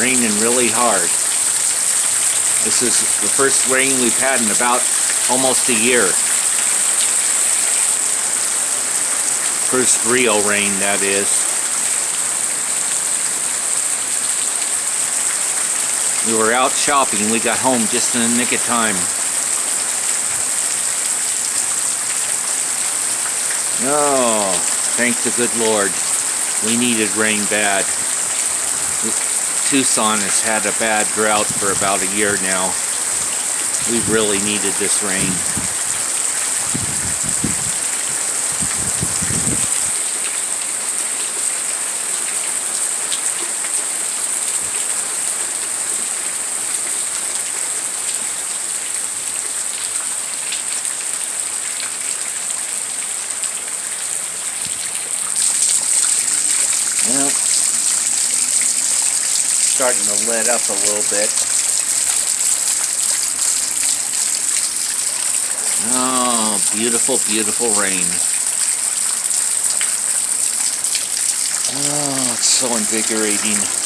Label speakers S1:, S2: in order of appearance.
S1: raining really hard. This is the first rain we've had in about almost a year. First real rain, that is. We were out shopping. We got home just in the nick of time. Oh, thank the good Lord. We needed rain bad. Tucson has had a bad drought for about a year now. We really needed this rain. Well, starting to let up a little bit. Oh, beautiful, beautiful rain. Oh, it's so invigorating.